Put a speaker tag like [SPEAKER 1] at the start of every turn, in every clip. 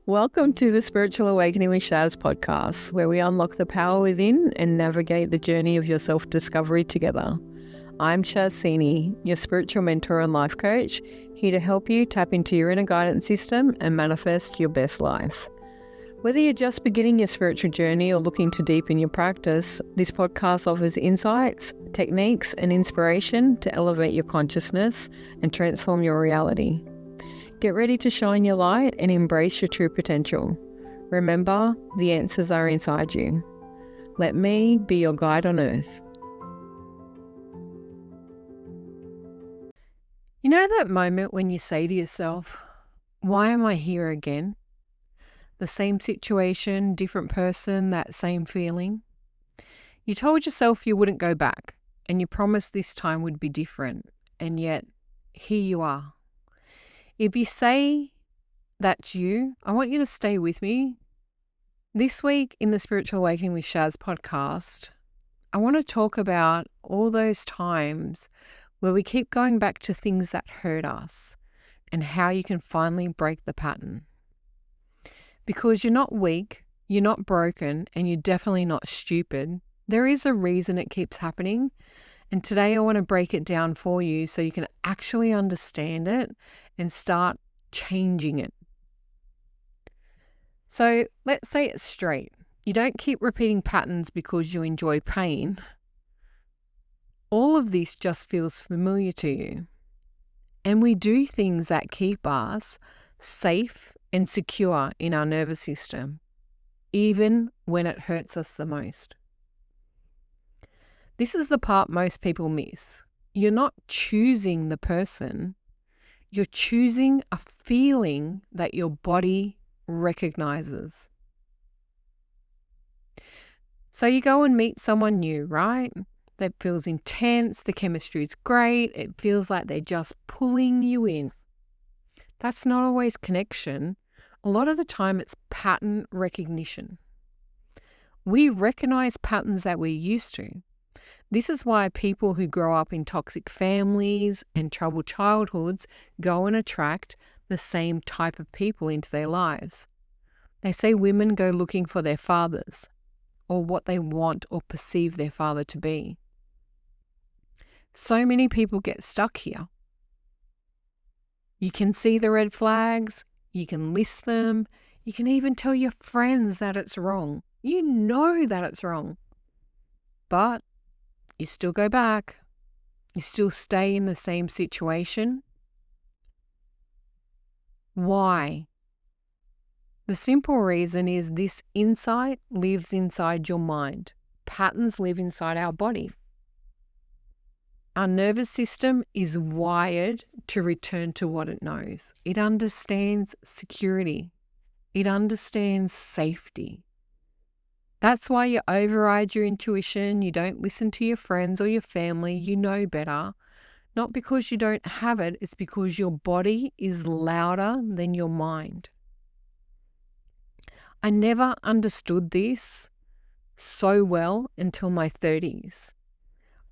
[SPEAKER 1] Welcome to the Spiritual Awakening with Shaz podcast, where we unlock the power within and navigate the journey of your self-discovery together. I'm Shaz, your spiritual mentor and life coach, here to help you tap into your inner guidance system and manifest your best life. Whether you're just beginning your spiritual journey or looking to deepen your practice, this podcast offers insights, techniques, and inspiration to elevate your consciousness and transform your reality. Get ready to shine your light and embrace your true potential. Remember, the answers are inside you. Let me be your guide on earth. You know that moment when you say to yourself, why am I here again? The same situation, different person, that same feeling. You told yourself you wouldn't go back, and you promised this time would be different, and yet here you are. If you say that's you, I want you to stay with me. This week in the Spiritual Awakening with Shaz podcast, I want to talk about all those times where we keep going back to things that hurt us and how you can finally break the pattern. Because you're not weak, you're not broken, and you're definitely not stupid. There is a reason it keeps happening. And today I want to break it down for you so you can actually understand it and start changing it. So let's say it straight. You don't keep repeating patterns because you enjoy pain. All of this just feels familiar to you. And we do things that keep us safe and secure in our nervous system, even when it hurts us the most. This is the part most people miss. You're not choosing the person. You're choosing a feeling that your body recognizes. So you go and meet someone new, right? That feels intense. The chemistry is great. It feels like they're just pulling you in. That's not always connection. A lot of the time it's pattern recognition. We recognize patterns that we're used to. This is why people who grow up in toxic families and troubled childhoods go and attract the same type of people into their lives. They say women go looking for their fathers or what they want or perceive their father to be. So many people get stuck here. You can see the red flags, you can list them, you can even tell your friends that it's wrong. You know that it's wrong. But you still go back. You still stay in the same situation. Why? The simple reason is this insight lives inside your mind. Patterns live inside our body. Our nervous system is wired to return to what it knows. It understands security. It understands safety. That's why you override your intuition. You don't listen to your friends or your family. You know better. Not because you don't have it, it's because your body is louder than your mind. I never understood this so well until my 30s.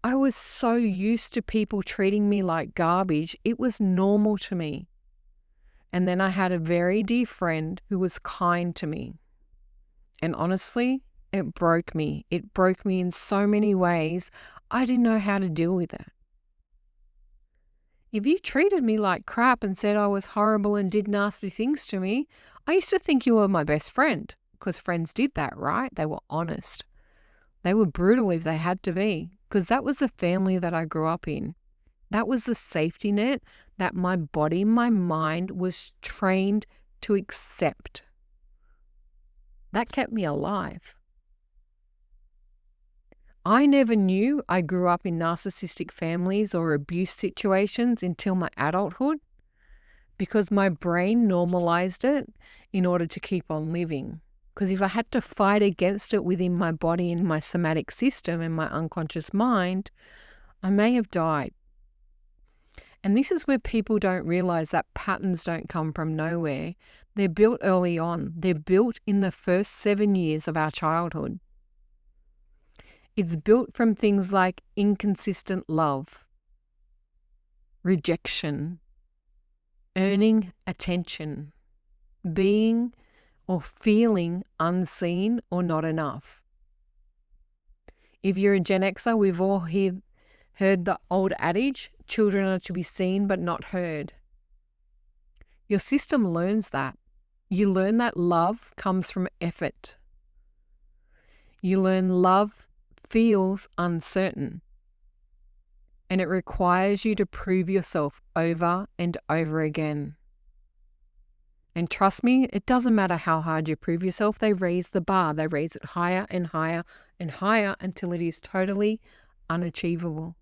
[SPEAKER 1] I was so used to people treating me like garbage, it was normal to me. And then I had a very dear friend who was kind to me. And honestly, it broke me. It broke me in so many ways. I didn't know how to deal with it. If you treated me like crap and said I was horrible and did nasty things to me, I used to think you were my best friend because friends did that, right? They were honest. They were brutal if they had to be because that was the family that I grew up in. That was the safety net that my body, my mind was trained to accept. That kept me alive. I never knew I grew up in narcissistic families or abuse situations until my adulthood because my brain normalized it in order to keep on living. Because if I had to fight against it within my body and my somatic system and my unconscious mind, I may have died. And this is where people don't realize that patterns don't come from nowhere. They're built early on. They're built in the first 7 years of our childhood. It's built from things like inconsistent love, rejection, earning attention, being or feeling unseen or not enough. If you're a Gen Xer, we've all heard the old adage, children are to be seen but not heard. Your system learns that. You learn that love comes from effort. You learn love feels uncertain. And it requires you to prove yourself over and over again. And trust me, it doesn't matter how hard you prove yourself, they raise the bar. They raise it higher and higher and higher until it is totally unachievable.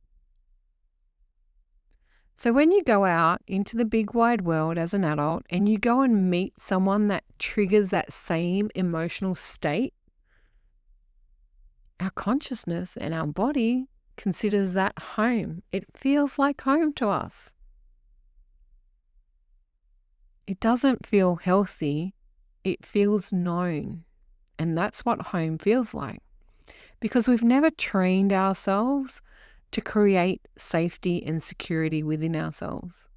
[SPEAKER 1] So when you go out into the big wide world as an adult and you go and meet someone that triggers that same emotional state, our consciousness and our body considers that home. It feels like home to us. It doesn't feel healthy, it feels known. And that's what home feels like. Because we've never trained ourselves to create safety and security within ourselves.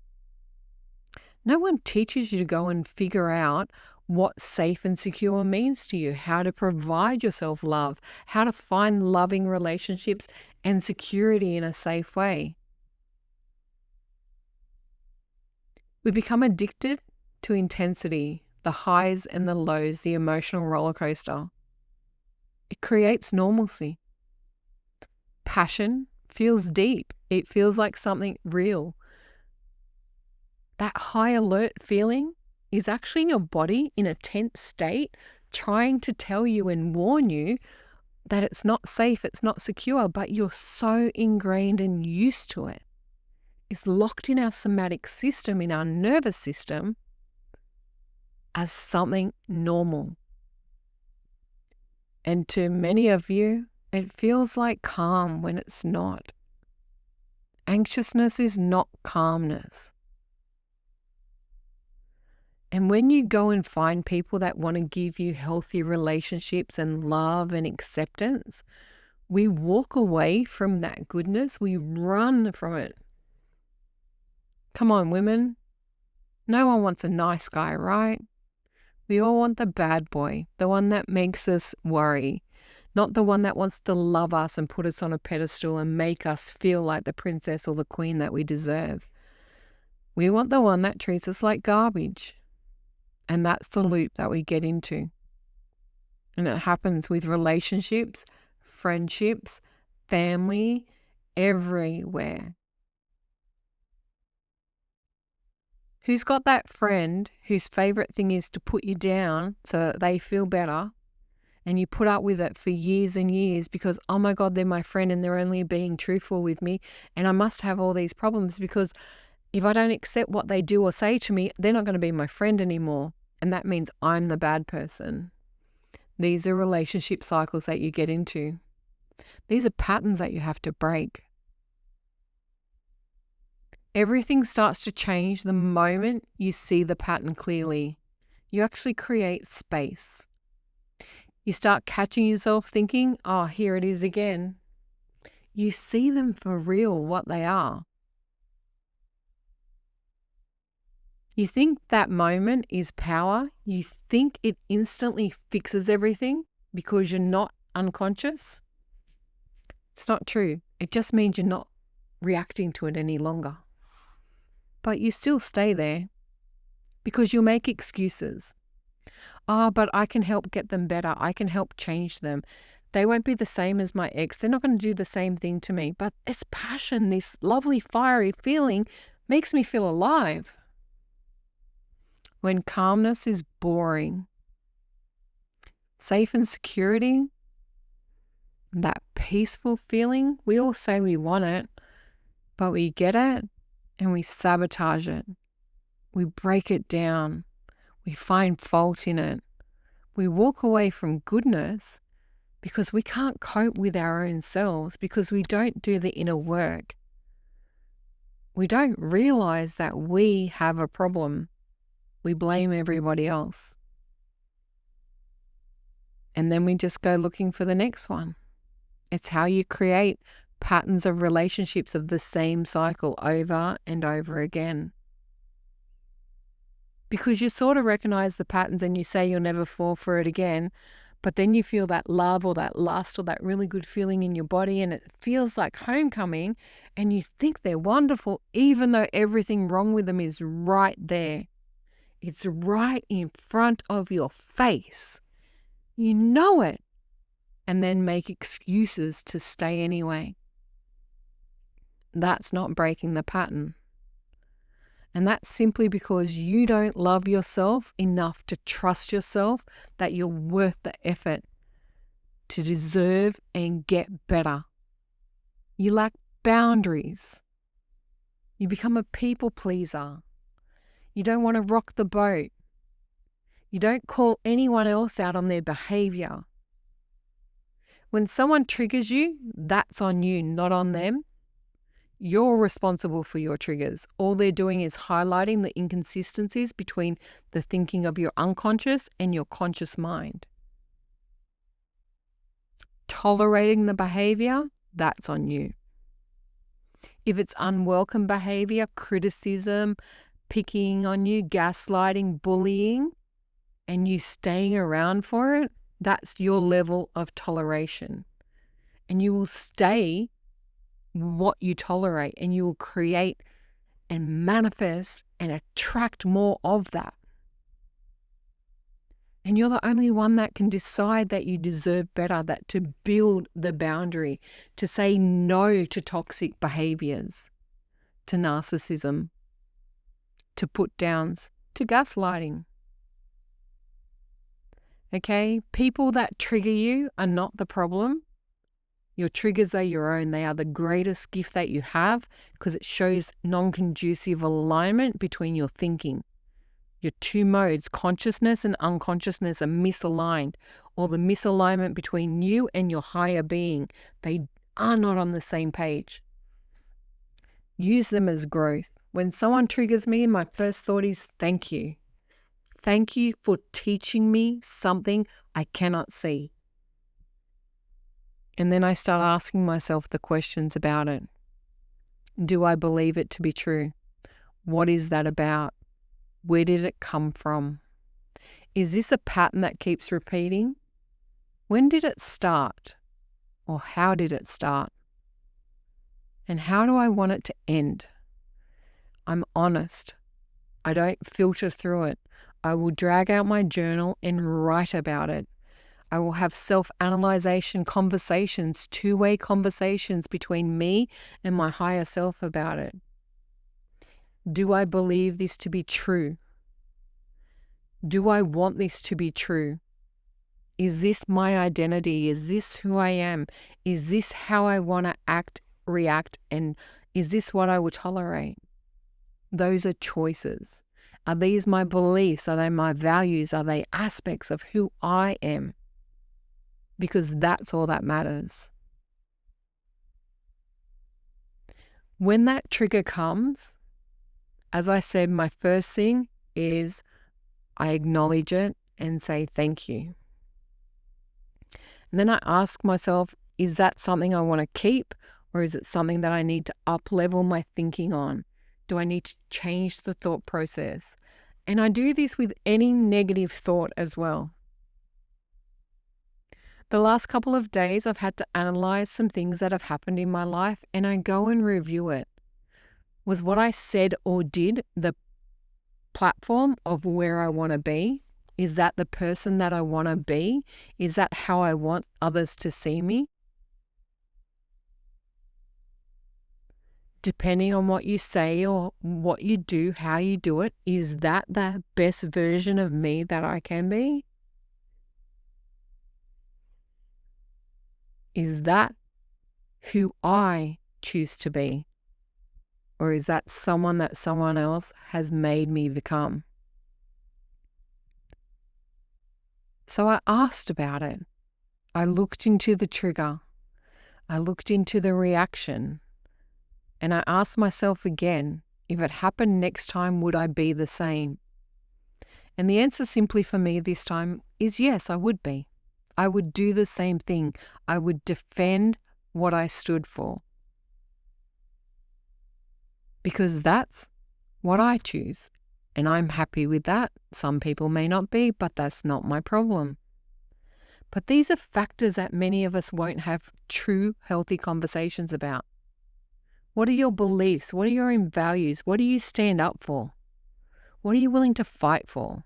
[SPEAKER 1] No one teaches you to go and figure out what safe and secure means to you, how to provide yourself love, how to find loving relationships and security in a safe way. We become addicted to intensity, the highs and the lows, the emotional roller coaster. It creates normalcy. Passion feels deep. It feels like something real. That high alert feeling is actually your body in a tense state trying to tell you and warn you that it's not safe, it's not secure, but you're so ingrained and used to it. It's locked in our somatic system, in our nervous system, as something normal. And to many of you, it feels like calm when it's not. Anxiousness is not calmness. And when you go and find people that want to give you healthy relationships and love and acceptance, we walk away from that goodness. We run from it. Come on, women. No one wants a nice guy, right? We all want the bad boy, the one that makes us worry, not the one that wants to love us and put us on a pedestal and make us feel like the princess or the queen that we deserve. We want the one that treats us like garbage. And that's the loop that we get into. And it happens with relationships, friendships, family, everywhere. Who's got that friend whose favorite thing is to put you down so that they feel better, and you put up with it for years and years because, oh my God, they're my friend and they're only being truthful with me and I must have all these problems because if I don't accept what they do or say to me, they're not going to be my friend anymore. And that means I'm the bad person. These are relationship cycles that you get into. These are patterns that you have to break. Everything starts to change the moment you see the pattern clearly. You actually create space. You start catching yourself thinking, oh, here it is again. You see them for real, what they are. You think that moment is power. You think it instantly fixes everything because you're not unconscious. It's not true. It just means you're not reacting to it any longer. But you still stay there because you'll make excuses. Oh, but I can help get them better. I can help change them. They won't be the same as my ex. They're not going to do the same thing to me. But this passion, this lovely fiery feeling makes me feel alive. When calmness is boring, safe and security, that peaceful feeling, we all say we want it, but we get it and we sabotage it. We break it down. We find fault in it. We walk away from goodness because we can't cope with our own selves because we don't do the inner work. We don't realize that we have a problem. We blame everybody else. And then we just go looking for the next one. It's how you create patterns of relationships of the same cycle over and over again. because you sort of recognize the patterns and you say you'll never fall for it again. But then you feel that love or that lust or that really good feeling in your body, and it feels like homecoming, and you think they're wonderful, even though everything wrong with them is right there. It's right in front of your face. You know it. And then make excuses to stay anyway. That's not breaking the pattern. And that's simply because you don't love yourself enough to trust yourself that you're worth the effort to deserve and get better. You lack boundaries. You become a people pleaser. You don't want to rock the boat. You don't call anyone else out on their behaviour. When someone triggers you, that's on you, not on them. You're responsible for your triggers. All they're doing is highlighting the inconsistencies between the thinking of your unconscious and your conscious mind. Tolerating the behavior, that's on you. If it's unwelcome behavior, criticism, picking on you, gaslighting, bullying, and you staying around for it, that's your level of toleration. And you will stay what you tolerate, and you will create and manifest and attract more of that. And you're the only one that can decide that you deserve better, that to build the boundary, to say no to toxic behaviors, to narcissism, to put downs, to gaslighting. Okay? People that trigger you are not the problem. Your triggers are your own. They are the greatest gift that you have because it shows non-conducive alignment between your thinking. Your two modes, consciousness and unconsciousness, are misaligned, or the misalignment between you and your higher being. They are not on the same page. Use them as growth. When someone triggers me, my first thought is thank you. Thank you for teaching me something I cannot see. And then I start asking myself the questions about it. Do I believe it to be true? What is that about? Where did it come from? Is this a pattern that keeps repeating? When did it start? Or how did it start? And how do I want it to end? I'm honest. I don't filter through it. I will drag out my journal and write about it. I will have self-analyzation conversations, two-way conversations between me and my higher self about it. Do I believe this to be true? Do I want this to be true? Is this my identity? Is this who I am? Is this how I want to act, react, and is this what I will tolerate? Those are choices. Are these my beliefs? Are they my values? Are they aspects of who I am? Because that's all that matters. When that trigger comes, as I said, my first thing is I acknowledge it and say thank you. And then I ask myself, is that something I want to keep, or is it something that I need to up-level my thinking on? Do I need to change the thought process? And I do this with any negative thought as well. The last couple of days, I've had to analyze some things that have happened in my life, and I go and review it. Was what I said or did the platform of where I want to be? Is that the person that I want to be? Is that how I want others to see me? Depending on what you say or what you do, how you do it, is that the best version of me that I can be? Is that who I choose to be? Or is that someone that someone else has made me become? So I asked about it. I looked into the trigger. I looked into the reaction. And I asked myself again, if it happened next time, would I be the same? And the answer simply for me this time is yes, I would be. I would do the same thing. I would defend what I stood for. Because that's what I choose. And I'm happy with that. Some people may not be, but that's not my problem. But these are factors that many of us won't have true healthy conversations about. What are your beliefs? What are your own values? What do you stand up for? What are you willing to fight for?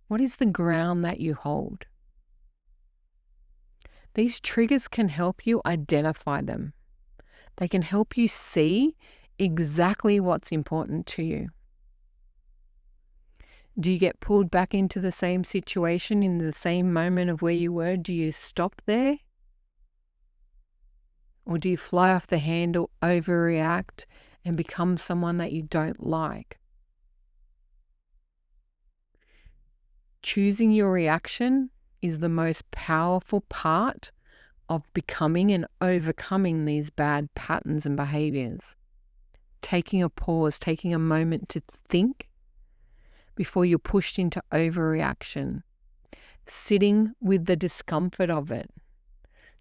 [SPEAKER 1] What is the ground that you hold? These triggers can help you identify them. They can help you see exactly what's important to you. Do you get pulled back into the same situation in the same moment of where you were? Do you stop there? Or do you fly off the handle, overreact, and become someone that you don't like? Choosing your reaction is the most powerful part of becoming and overcoming these bad patterns and behaviors. Taking a pause, taking a moment to think before you're pushed into overreaction. Sitting with the discomfort of it.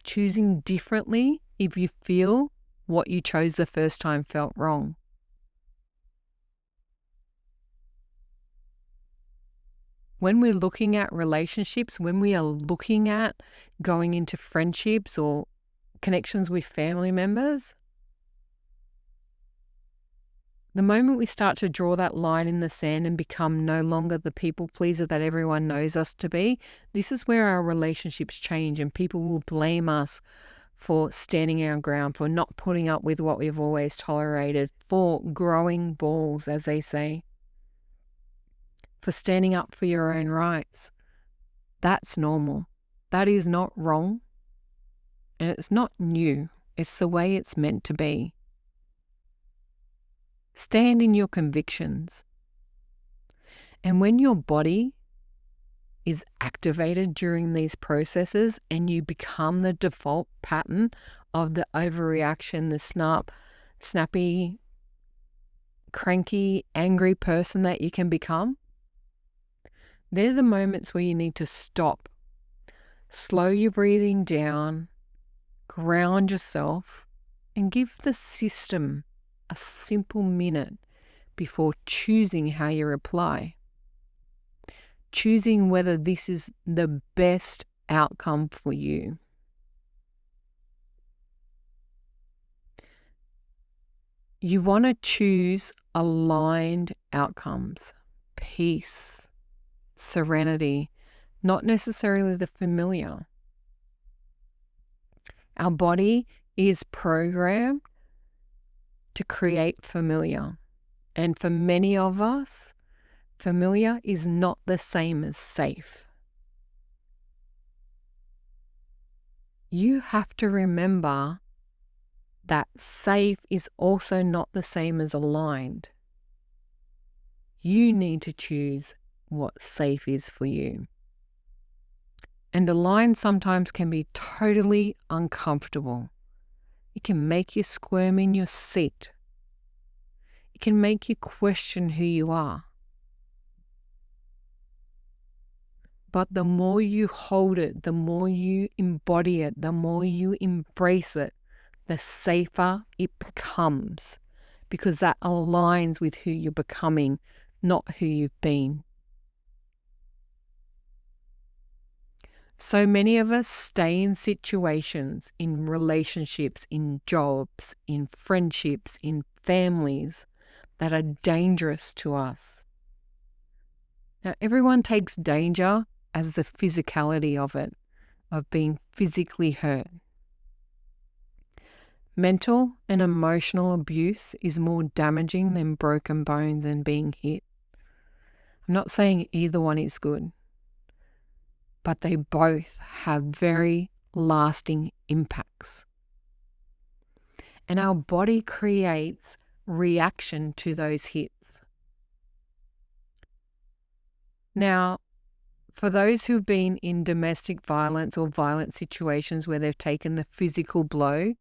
[SPEAKER 1] Choosing differently if you feel what you chose the first time felt wrong. When we're looking at relationships, when we are looking at going into friendships or connections with family members, the moment we start to draw that line in the sand and become no longer the people pleaser that everyone knows us to be, this is where our relationships change and people will blame us for standing our ground, for not putting up with what we've always tolerated, for growing balls, as they say, for standing up for your own rights. That's normal. That is not wrong. And it's not new. It's the way it's meant to be. Stand in your convictions. And when your body is activated during these processes and you become the default pattern of the overreaction, the snappy, cranky, angry person that you can become, they're the moments where you need to stop, slow your breathing down, ground yourself, and give the system a simple minute before choosing how you reply. Choosing whether this is the best outcome for you. You want to choose aligned outcomes, peace, serenity, not necessarily the familiar. Our body is programmed to create familiar. And for many of us, familiar is not the same as safe. You have to remember that safe is also not the same as aligned. You need to choose what safe is for you. And aligned sometimes can be totally uncomfortable. It can make you squirm in your seat. It can make you question who you are. But the more you hold it, the more you embody it, the more you embrace it, the safer it becomes, because that aligns with who you're becoming, not who you've been. So many of us stay in situations, in relationships, in jobs, in friendships, in families that are dangerous to us. Now, everyone takes danger as the physicality of it, of being physically hurt. Mental and emotional abuse is more damaging than broken bones and being hit. I'm not saying either one is good, but they both have very lasting impacts. And our body creates reaction to those hits. Now, for those who've been in domestic violence or violent situations where they've taken the physical blow,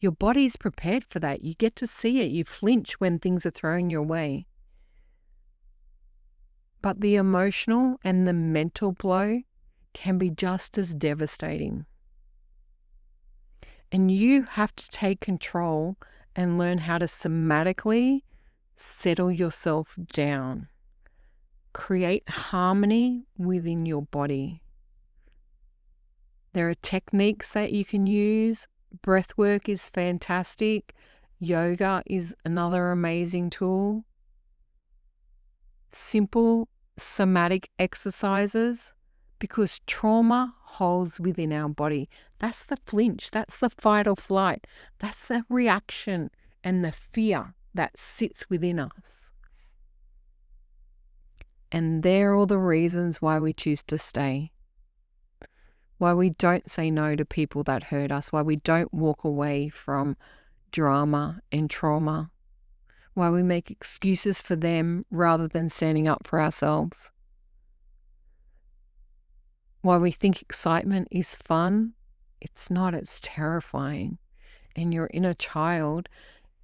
[SPEAKER 1] your body's prepared for that. You get to see it. You flinch when things are thrown your way. But the emotional and the mental blow can be just as devastating. And you have to take control and learn how to somatically Settle yourself down. Create harmony within your body. There are techniques that you can use. Breath work is fantastic. Yoga is another amazing tool. Simple somatic exercises, because trauma holds within our body. That's the flinch, that's the fight or flight, that's the reaction and the fear that sits within us. And they're all the reasons why we choose to stay, why we don't say no to people that hurt us, why we don't walk away from drama and trauma, why we make excuses for them rather than standing up for ourselves, why we think excitement is fun. It's not, it's terrifying. And your inner child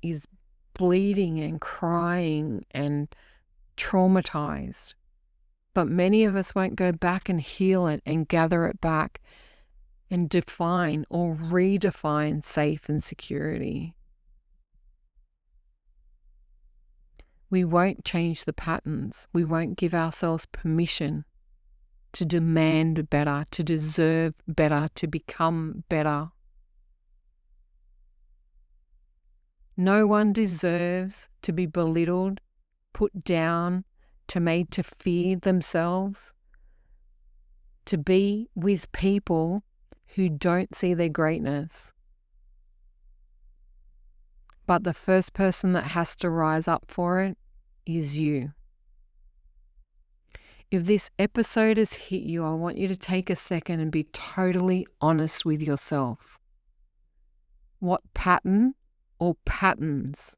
[SPEAKER 1] is bleeding and crying and traumatized. But many of us won't go back and heal it and gather it back and define or redefine safe and security. We won't change the patterns. We won't give ourselves permission to demand better, to deserve better, to become better. No one deserves to be belittled, put down, made to fear themselves, to be with people who don't see their greatness. But the first person that has to rise up for it is you. If this episode has hit you, I want you to take a second and be totally honest with yourself. What pattern or patterns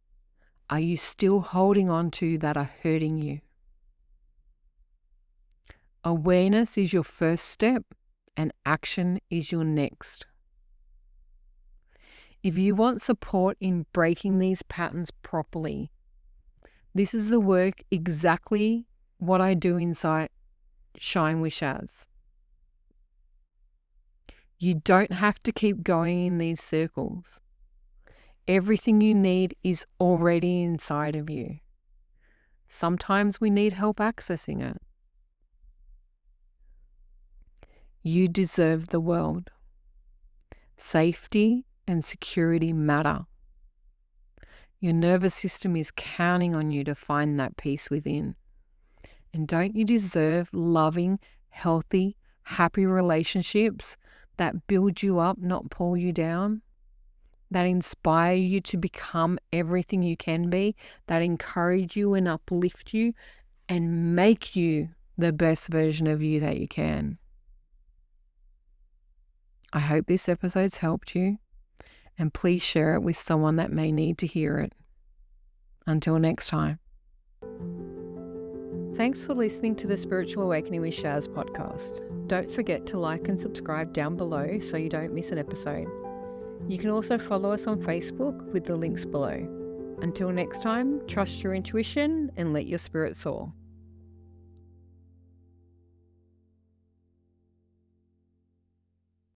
[SPEAKER 1] are you still holding on to that are hurting you? Awareness is your first step and action is your next. If you want support in breaking these patterns properly, this is the work exactly what I do inside Shine with Shaz. You don't have to keep going in these circles. Everything you need is already inside of you. Sometimes we need help accessing it. You deserve the world. Safety and security matter. Your nervous system is counting on you to find that peace within. And don't you deserve loving, healthy, happy relationships that build you up, not pull you down? That inspire you to become everything you can be, that encourage you and uplift you and make you the best version of you that you can. I hope this episode's helped you, and please share it with someone that may need to hear it. Until next time. Thanks for listening to the Spiritual Awakening with Shaz podcast. Don't forget to like and subscribe down below so you don't miss an episode. You can also follow us on Facebook with the links below. Until next time, trust your intuition and let your spirit soar.